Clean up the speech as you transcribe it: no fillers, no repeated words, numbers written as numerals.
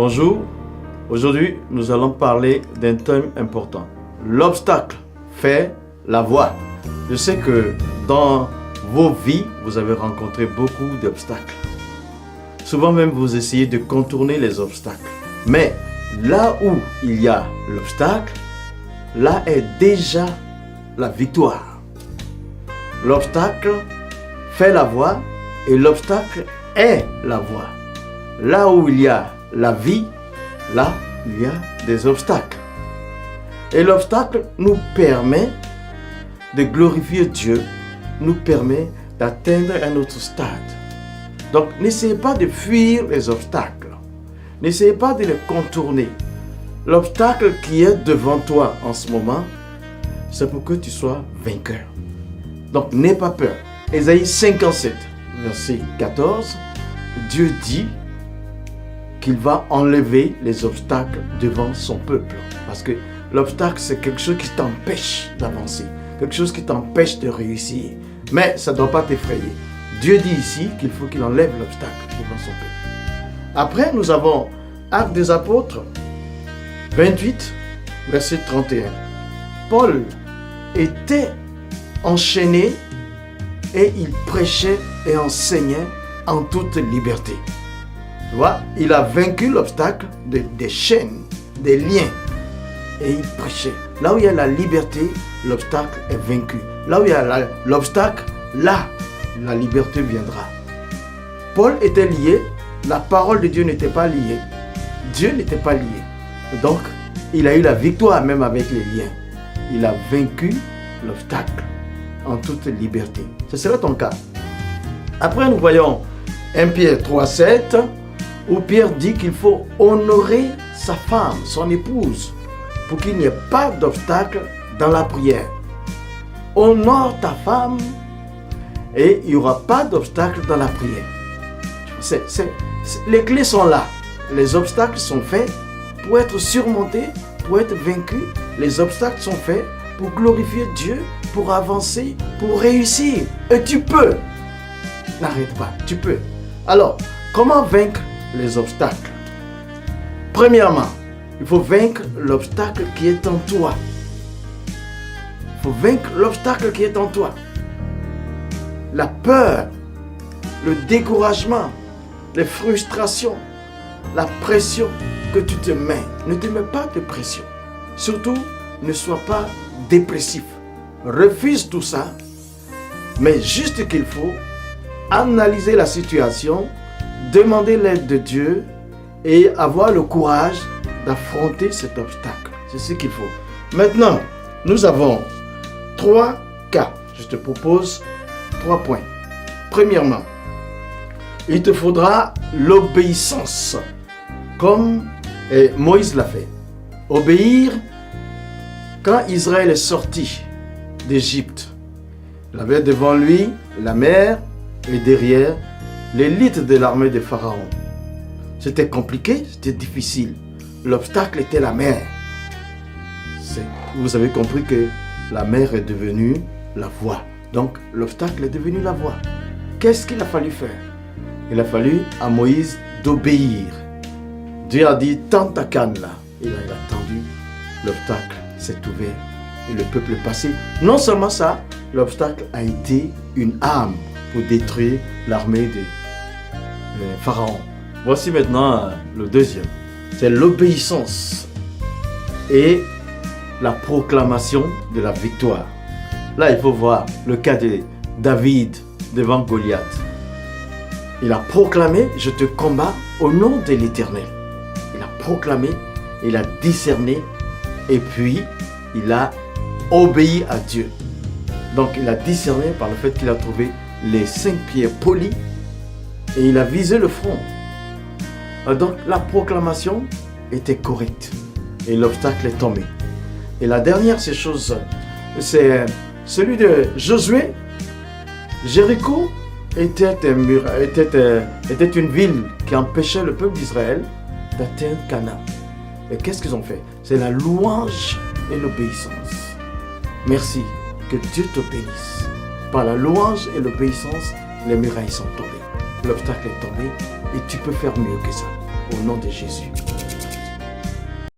Bonjour, aujourd'hui nous allons parler d'un thème important. L'obstacle fait la voie. Je sais que dans vos vies, vous avez rencontré beaucoup d'obstacles. Souvent même vous essayez de contourner les obstacles. Mais là où il y a l'obstacle, là est déjà la victoire. L'obstacle fait la voie et l'obstacle est la voie. Là où il y a la vie, là il y a des obstacles. Et l'obstacle nous permet de glorifier Dieu, nous permet d'atteindre un autre stade. Donc n'essayez pas de fuir les obstacles, n'essayez pas de les contourner. L'obstacle qui est devant toi en ce moment, c'est pour que tu sois vainqueur. Donc n'aie pas peur. Ésaïe 57, verset 14, Dieu dit qu'il va enlever les obstacles devant son peuple. Parce que l'obstacle, c'est quelque chose qui t'empêche d'avancer, quelque chose qui t'empêche de réussir. Mais ça ne doit pas t'effrayer. Dieu dit ici qu'il faut qu'il enlève l'obstacle devant son peuple. Après, nous avons Actes des Apôtres, 28, verset 31. Paul était enchaîné et il prêchait et enseignait en toute liberté. Tu vois, il a vaincu l'obstacle des chaînes, des liens. Et il prêchait. Là où il y a la liberté, l'obstacle est vaincu. Là où il y a l'obstacle, là, la liberté viendra. Paul était lié, la parole de Dieu n'était pas liée. Dieu n'était pas lié. Donc, il a eu la victoire même avec les liens. Il a vaincu l'obstacle en toute liberté. Ce sera ton cas. Après, nous voyons 1 Pierre 3, 7, où Pierre dit qu'il faut honorer sa femme, son épouse, pour qu'il n'y ait pas d'obstacle dans la prière. Honore ta femme et il n'y aura pas d'obstacle dans la prière. Les clés sont là. Les obstacles sont faits pour être surmontés, pour être vaincus. Les obstacles sont faits pour glorifier Dieu, pour avancer, pour réussir. Et tu peux. N'arrête pas, tu peux. Alors, comment vaincre les obstacles? Premièrement, il faut vaincre l'obstacle qui est en toi. Il faut vaincre l'obstacle qui est en toi. La peur, le découragement, les frustrations, la pression que tu te mets. Ne te mets pas de pression. Surtout, ne sois pas dépressif. Refuse tout ça. Mais juste qu'il faut analyser la situation, demander l'aide de Dieu et avoir le courage d'affronter cet obstacle. C'est ce qu'il faut. Maintenant, nous avons 3 cas. Je te propose 3 points. Premièrement, il te faudra l'obéissance, comme Moïse l'a fait. Obéir quand Israël est sorti d'Égypte. Il avait devant lui la mer et derrière l'élite de l'armée de Pharaon. C'était compliqué, c'était difficile. L'obstacle était la mer. Vous avez compris que la mer est devenue la voie. Donc l'obstacle est devenu la voie. Qu'est-ce qu'il a fallu faire? Il a fallu à Moïse d'obéir. Dieu a dit, tends ta canne là. Il a attendu, l'obstacle s'est ouvert et le peuple est passé. Non seulement ça, l'obstacle a été une arme pour détruire l'armée de Pharaon. Voici maintenant le deuxième. C'est l'obéissance et la proclamation de la victoire. Là, il faut voir le cas de David devant Goliath. Il a proclamé, je te combats au nom de l'Éternel. Il a proclamé, il a discerné et puis il a obéi à Dieu. Donc il a discerné par le fait qu'il a trouvé les 5 pierres polies et il a visé le front. Donc la proclamation était correcte et l'obstacle est tombé. Et la dernière chose, c'est celui de Josué. Jéricho était une ville qui empêchait le peuple d'Israël d'atteindre Canaan. Et qu'est-ce qu'ils ont fait? C'est la louange et l'obéissance. Merci, que Dieu te bénisse. Par la louange et l'obéissance, les murailles sont tombées. L'obstacle est tombé et tu peux faire mieux que ça. Au nom de Jésus.